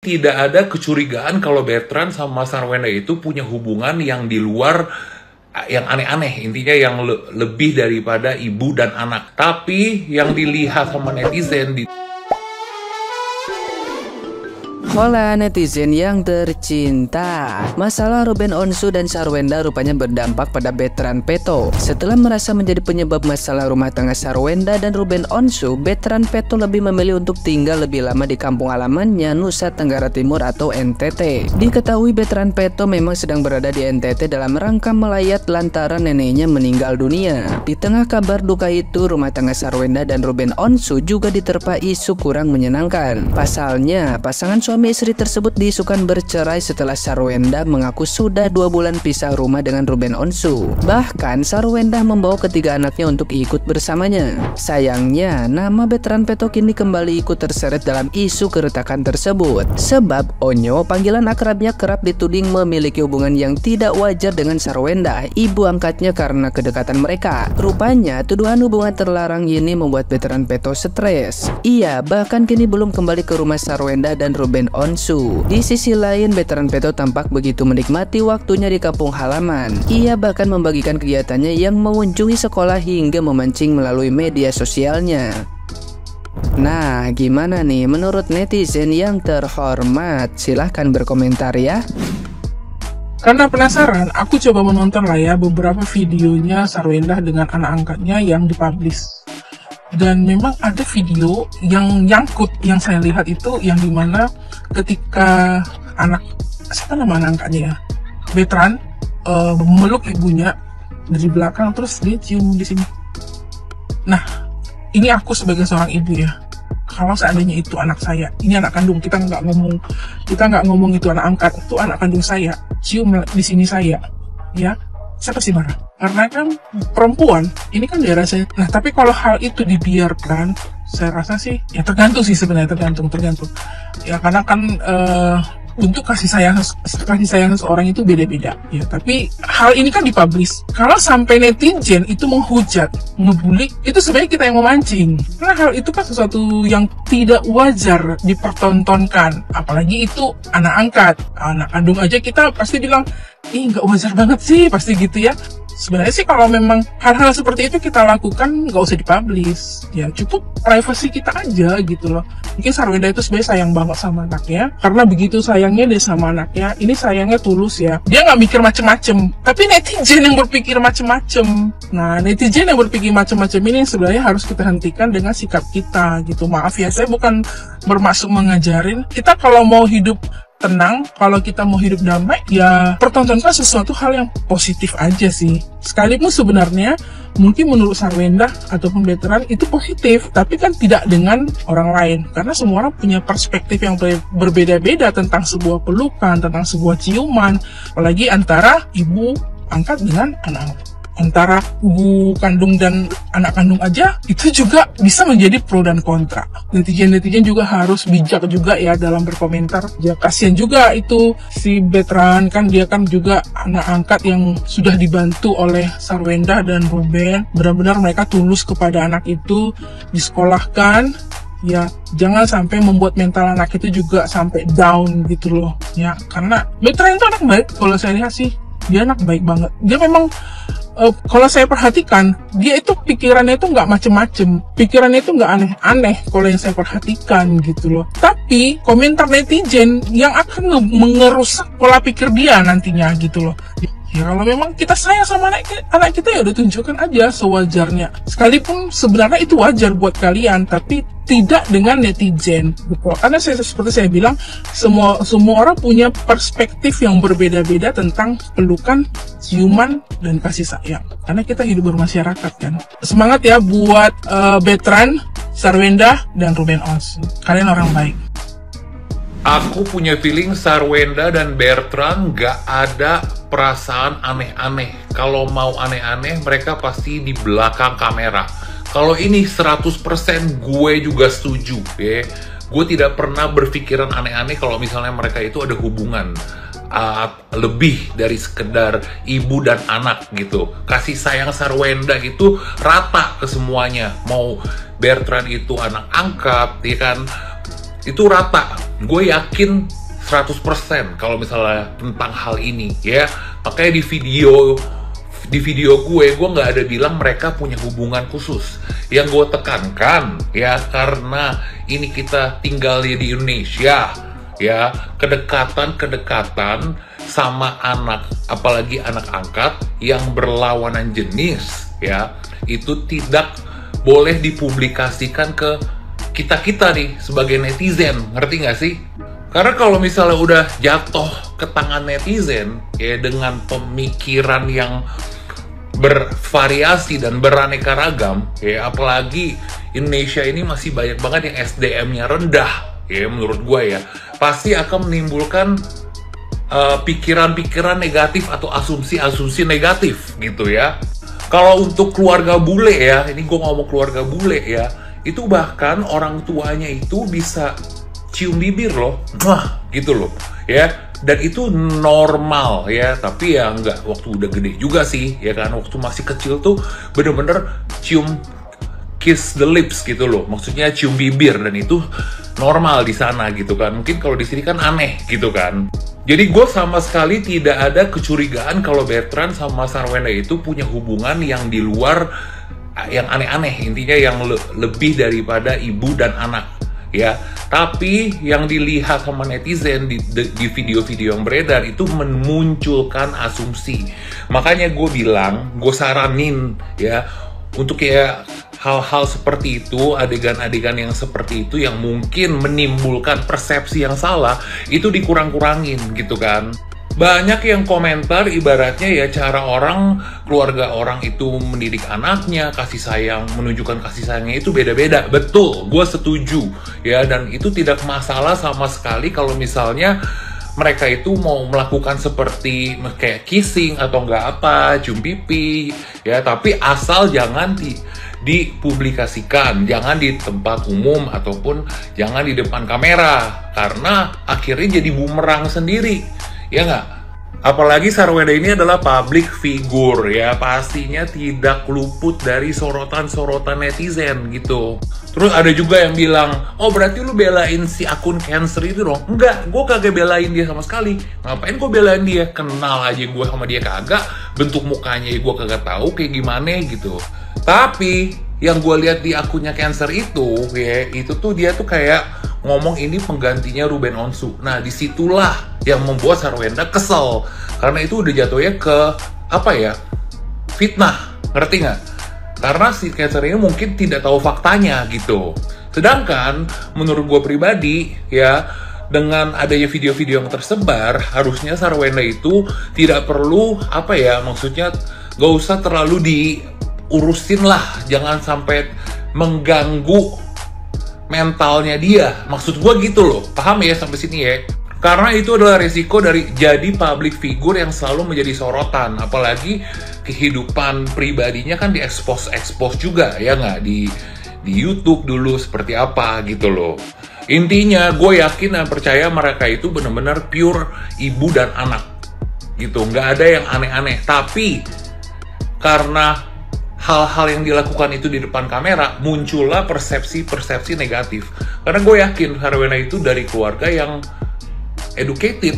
tidak ada kecurigaan kalau Bertrand sama Sarwenda itu punya hubungan yang di luar, yang aneh-aneh, intinya yang lebih daripada ibu dan anak. Tapi yang dilihat sama netizen Hola netizen yang tercinta, masalah Ruben Onsu dan Sarwenda rupanya berdampak pada Bertrand Peto. Setelah merasa menjadi penyebab masalah rumah tangga Sarwenda dan Ruben Onsu, Bertrand Peto lebih memilih untuk tinggal lebih lama di kampung halamannya Nusa Tenggara Timur atau NTT. Diketahui Bertrand Peto memang sedang berada di NTT dalam rangka melayat lantaran neneknya meninggal dunia. Di tengah kabar duka itu, rumah tangga Sarwenda dan Ruben Onsu juga diterpa isu kurang menyenangkan. Pasalnya, pasangan suami istri tersebut diisukan bercerai setelah Sarwenda mengaku sudah 2 bulan pisah rumah dengan Ruben Onsu. Bahkan Sarwenda membawa ketiga anaknya untuk ikut bersamanya. Sayangnya, nama Bertrand Peto kini kembali ikut terseret dalam isu keretakan tersebut. Sebab Onyo, panggilan akrabnya, kerap dituding memiliki hubungan yang tidak wajar dengan Sarwenda, ibu angkatnya, karena kedekatan mereka. Rupanya, tuduhan hubungan terlarang ini membuat Bertrand Peto stres. Ia bahkan kini belum kembali ke rumah Sarwenda dan Ruben Onsu. Di sisi lain, Bertrand Peto tampak begitu menikmati waktunya di kampung halaman. Ia bahkan membagikan kegiatannya yang mengunjungi sekolah hingga memancing melalui media sosialnya. Nah, gimana nih menurut netizen yang terhormat? Silahkan berkomentar ya. Karena penasaran, aku coba menonton lah ya beberapa videonya Sarwenda dengan anak angkatnya yang dipublish. Dan memang ada video yang nyangkut yang saya lihat itu, yang dimana ketika siapa nama anak angkatnya ya, Bertrand memeluk ibunya dari belakang terus dia cium di sini. Nah, ini aku sebagai seorang ibu ya, kalau seandainya itu anak saya, ini anak kandung, kita nggak ngomong itu anak angkat, itu anak kandung saya, cium di sini saya, ya, siapa sih marah? Karena kan perempuan, ini kan daerah saya. Nah, tapi kalau hal itu dibiarkan, saya rasa sih, ya tergantung sih sebenarnya, tergantung. Ya, karena kan untuk kasih sayang seseorang itu beda-beda. Ya, tapi hal ini kan dipublish. Kalau sampai netizen itu menghujat, ngebully, itu sebenarnya kita yang memancing. Karena hal itu kan sesuatu yang tidak wajar dipertontonkan. Apalagi itu anak angkat, anak kandung aja kita pasti bilang, ih nggak wajar banget sih, pasti gitu ya. Sebenarnya sih kalau memang hal-hal seperti itu kita lakukan, nggak usah dipublish, ya cukup privasi kita aja gitu loh. Mungkin Sarwenda itu sebenarnya sayang banget sama anaknya, karena begitu sayangnya dia sama anaknya, ini sayangnya tulus ya, dia nggak mikir macem-macem. Tapi netizen yang berpikir macem-macem, nah netizen yang berpikir macem-macem ini sebenarnya harus kita hentikan dengan sikap kita gitu. Maaf ya, saya bukan bermaksud mengajarin, kita kalau mau hidup tenang, kalau kita mau hidup damai, ya pertontonkan sesuatu hal yang positif aja sih. Sekalipun sebenarnya mungkin menurut Sarwenda ataupun Bertrand itu positif, tapi kan tidak dengan orang lain, karena semua orang punya perspektif yang berbeda-beda tentang sebuah pelukan, tentang sebuah ciuman, apalagi antara ibu angkat dengan anak angkat. Antara ibu kandung dan anak kandung aja itu juga bisa menjadi pro dan kontra. Netizen juga harus bijak juga ya dalam berkomentar. Ya kasihan juga itu si Bertrand, kan dia kan juga anak angkat yang sudah dibantu oleh Sarwenda dan Ruben. Benar-benar mereka tulus kepada anak itu, disekolahkan. Ya jangan sampai membuat mental anak itu juga sampai down gitu loh ya. Karena Bertrand itu anak baik, kalau saya lihat sih dia anak baik banget. Dia memang kalau saya perhatikan, dia itu pikirannya itu nggak macem-macem, pikirannya itu nggak aneh-aneh kalau yang saya perhatikan gitu loh. Tapi komentar netizen yang akan mengerusak pola pikir dia nantinya gitu loh. Ya kalau memang kita sayang sama anak kita, ya udah tunjukkan aja sewajarnya. Sekalipun sebenarnya itu wajar buat kalian, tapi tidak dengan netizen. Gitu. Karena seperti saya bilang, semua orang punya perspektif yang berbeda-beda tentang pelukan, ciuman, dan kasih sayang. Karena kita hidup bermasyarakat kan. Semangat ya buat Bertrand, Sarwenda, dan Ruben Onsu. Kalian orang baik. Aku punya feeling Sarwenda dan Bertrand gak ada perasaan aneh-aneh. Kalau mau aneh-aneh, mereka pasti di belakang kamera. Kalau ini 100% gue juga setuju ya. Gue tidak pernah berpikiran aneh-aneh kalau misalnya mereka itu ada hubungan lebih dari sekedar ibu dan anak gitu. Kasih sayang Sarwenda itu rata ke semuanya. Mau Bertrand itu anak angkat, ya kan, itu rata. gue yakin 100% kalau misalnya tentang hal ini ya. Makanya di video gue nggak ada bilang mereka punya hubungan khusus. Yang gue tekankan ya, karena ini kita tinggal di Indonesia ya, kedekatan sama anak, apalagi anak angkat yang berlawanan jenis ya, itu tidak boleh dipublikasikan ke kita nih sebagai netizen, ngerti nggak sih? Karena kalau misalnya udah jatuh ke tangan netizen ya, dengan pemikiran yang bervariasi dan beraneka ragam ya, apalagi Indonesia ini masih banyak banget yang SDM-nya rendah ya, menurut gue ya, pasti akan menimbulkan pikiran-pikiran negatif atau asumsi-asumsi negatif gitu ya. Kalau untuk keluarga bule ya, ini gue ngomong keluarga bule ya, itu bahkan orang tuanya itu bisa cium bibir loh, gitu loh ya. Dan itu normal ya, tapi ya nggak waktu udah gede juga sih ya kan. Waktu masih kecil tuh bener-bener cium, kiss the lips gitu loh, maksudnya cium bibir, dan itu normal di sana gitu kan. Mungkin kalau di sini kan aneh gitu kan. Jadi gue sama sekali tidak ada kecurigaan kalau Bertrand sama Sarwenda itu punya hubungan yang di luar, yang aneh-aneh, intinya yang lebih daripada ibu dan anak ya. Tapi yang dilihat sama netizen di video-video yang beredar itu memunculkan asumsi. Makanya gue bilang, gue saranin ya, untuk ya hal-hal seperti itu, adegan-adegan yang seperti itu yang mungkin menimbulkan persepsi yang salah, itu dikurang-kurangin gitu kan. Banyak yang komentar ibaratnya ya, cara keluarga orang itu mendidik anaknya, kasih sayang, menunjukkan kasih sayangnya itu beda-beda. Betul, gue setuju ya, dan itu tidak masalah sama sekali kalau misalnya mereka itu mau melakukan seperti kayak kissing atau nggak apa, cium pipi ya, tapi asal jangan dipublikasikan, jangan di tempat umum ataupun jangan di depan kamera, karena akhirnya jadi bumerang sendiri, ya nggak? Apalagi Sarwenda ini adalah public figure ya, pastinya tidak luput dari sorotan-sorotan netizen gitu. Terus ada juga yang bilang, oh berarti lu belain si akun Cancer itu dong? Enggak, gue kagak belain dia sama sekali. Ngapain gue belain dia? Kenal aja gue sama dia kagak, bentuk mukanya gue kagak tahu kayak gimana gitu. Tapi yang gue lihat di akunnya Cancer itu ya, itu tuh dia tuh kayak ngomong ini penggantinya Ruben Onsu. Nah disitulah yang membuat Sarwenda kesel, karena itu udah jatuhnya ke apa ya, fitnah, ngerti nggak? Karena si Cancer ini mungkin tidak tahu faktanya gitu. Sedangkan menurut gue pribadi ya, dengan adanya video-video yang tersebar, harusnya Sarwenda itu tidak perlu apa ya, maksudnya gak usah terlalu diurusin lah, jangan sampai mengganggu mentalnya dia. Maksud gue gitu loh, paham ya sampai sini ya? Karena itu adalah resiko dari jadi public figure yang selalu menjadi sorotan, apalagi kehidupan pribadinya kan diekspos juga ya nggak, di YouTube dulu seperti apa gitu loh. Intinya gue yakin dan percaya mereka itu benar-benar pure ibu dan anak gitu, nggak ada yang aneh-aneh. Tapi karena hal-hal yang dilakukan itu di depan kamera, muncullah persepsi negatif. Karena gue yakin Sarwenda itu dari keluarga yang educated,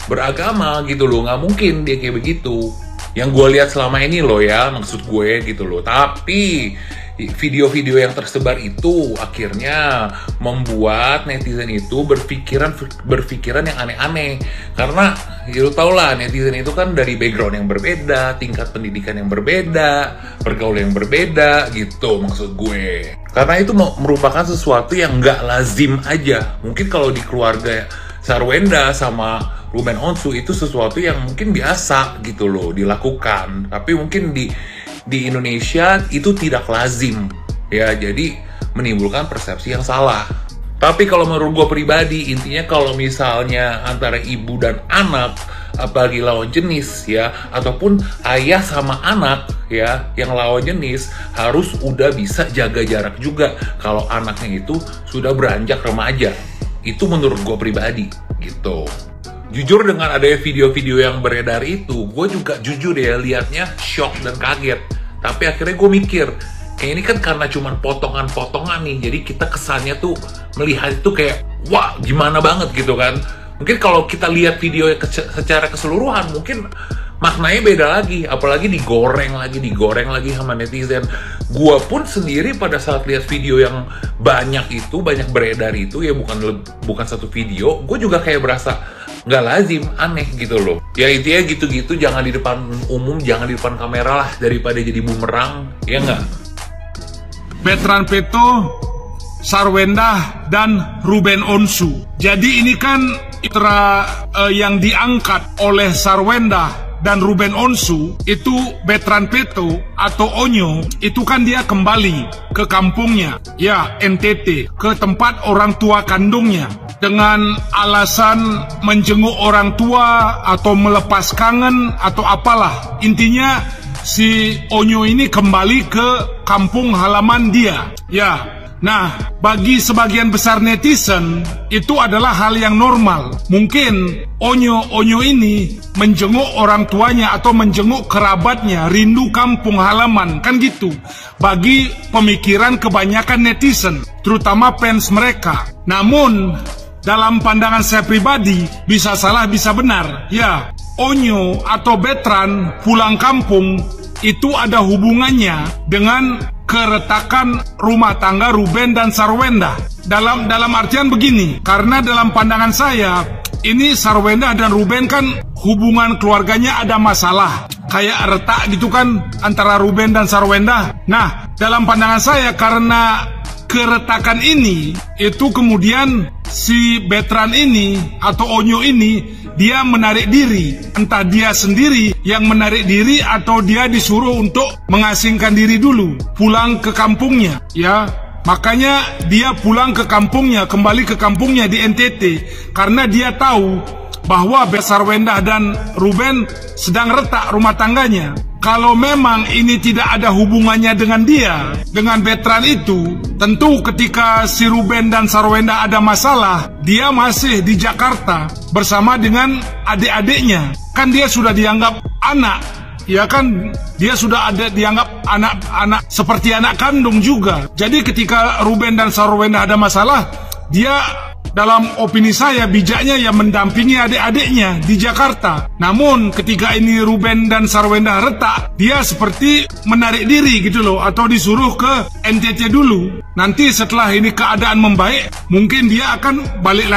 beragama gitu loh, nggak mungkin dia kayak begitu. Yang gue lihat selama ini loh ya, maksud gue gitu loh. Tapi video-video yang tersebar itu akhirnya membuat netizen itu berpikiran yang aneh-aneh. Karena ya lu tau lah, netizen itu kan dari background yang berbeda, tingkat pendidikan yang berbeda, pergaulan yang berbeda gitu maksud gue. Karena itu merupakan sesuatu yang nggak lazim aja. Mungkin kalau di keluarga Sarwenda sama Ruben Onsu itu sesuatu yang mungkin biasa gitu loh dilakukan, tapi mungkin di Indonesia itu tidak lazim ya, jadi menimbulkan persepsi yang salah. Tapi kalau menurut gue pribadi, intinya kalau misalnya antara ibu dan anak, apalagi lawan jenis ya, ataupun ayah sama anak ya yang lawan jenis, harus udah bisa jaga jarak juga kalau anaknya itu sudah beranjak remaja. Itu menurut gue pribadi gitu. Jujur dengan adanya video-video yang beredar itu, gue juga jujur ya liatnya shock dan kaget. Tapi akhirnya gue mikir, ini kan karena cuman potongan-potongan nih, jadi kita kesannya tuh melihat itu kayak wah gimana banget gitu kan. Mungkin kalau kita lihat video secara keseluruhan mungkin maknanya beda lagi, apalagi digoreng lagi sama netizen. Gua pun sendiri pada saat lihat video yang banyak beredar itu ya, bukan satu video, gue juga kayak berasa nggak lazim, aneh gitu loh. Ya intinya gitu-gitu, jangan di depan umum, jangan di depan kamera lah, daripada jadi bumerang, ya nggak? Bertrand Peto, Sarwenda, dan Ruben Onsu. Jadi ini kan yang diangkat oleh Sarwenda dan Ruben Onsu itu Bertrand Peto atau Onyo, itu kan dia kembali ke kampungnya, ya NTT, ke tempat orang tua kandungnya dengan alasan menjenguk orang tua atau melepas kangen atau apalah. Intinya si Onyo ini kembali ke kampung halaman dia, ya. Nah, bagi sebagian besar netizen, itu adalah hal yang normal. Mungkin Onyo ini menjenguk orang tuanya atau menjenguk kerabatnya, rindu kampung halaman, kan gitu. Bagi pemikiran kebanyakan netizen, terutama fans mereka. Namun, dalam pandangan saya pribadi, bisa salah, bisa benar. Ya, Onyo atau Bertrand pulang kampung, itu ada hubungannya dengan keretakan rumah tangga Ruben dan Sarwenda. Dalam artian begini, karena dalam pandangan saya, ini Sarwenda dan Ruben kan hubungan keluarganya ada masalah, kayak retak gitu kan antara Ruben dan Sarwenda. Nah, dalam pandangan saya, karena keretakan ini, itu kemudian si Bertrand ini atau Onyo ini dia menarik diri, entah dia sendiri yang menarik diri atau dia disuruh untuk mengasingkan diri dulu, pulang ke kampungnya, ya. Makanya dia pulang ke kampungnya, kembali ke kampungnya di NTT, karena dia tahu bahwa Sarwenda dan Ruben sedang retak rumah tangganya. Kalau memang ini tidak ada hubungannya dengan dia, dengan Bertrand itu, tentu ketika si Ruben dan Sarwenda ada masalah, dia masih di Jakarta bersama dengan adik-adiknya. Kan dia sudah dianggap anak, ya kan? Dia sudah ada dianggap anak seperti anak kandung juga. Jadi ketika Ruben dan Sarwenda ada masalah, dia dalam opini saya bijaknya ya mendampingi adik-adiknya di Jakarta. Namun ketika ini Ruben dan Sarwenda retak, dia seperti menarik diri gitu loh, atau disuruh ke NTT dulu. Nanti setelah ini keadaan membaik, mungkin dia akan balik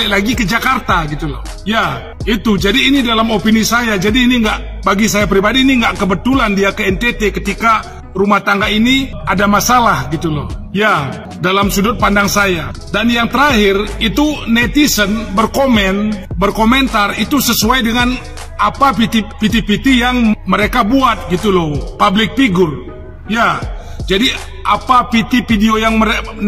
lagi ke Jakarta gitu loh. Ya, itu. Jadi ini dalam opini saya. Jadi ini bagi saya pribadi ini nggak kebetulan dia ke NTT ketika rumah tangga ini ada masalah gitu loh. Ya, dalam sudut pandang saya. Dan yang terakhir, itu netizen berkomentar itu sesuai dengan apa piti-piti yang mereka buat gitu loh, public figure. Ya, jadi apa piti video yang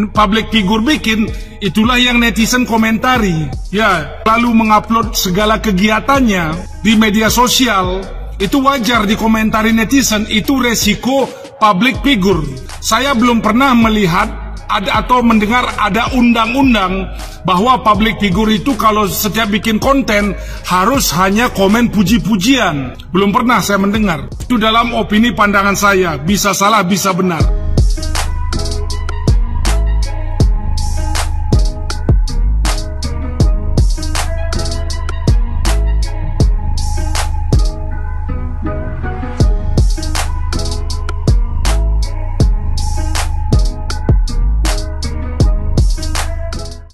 public figure bikin, itulah yang netizen komentari. Ya, lalu mengupload segala kegiatannya di media sosial, itu wajar dikomentari netizen, itu resiko public figure. Saya belum pernah melihat atau mendengar ada undang-undang bahwa public figure itu kalau setiap bikin konten harus hanya komen puji-pujian. Belum pernah saya mendengar. Itu dalam opini pandangan saya, bisa salah bisa benar.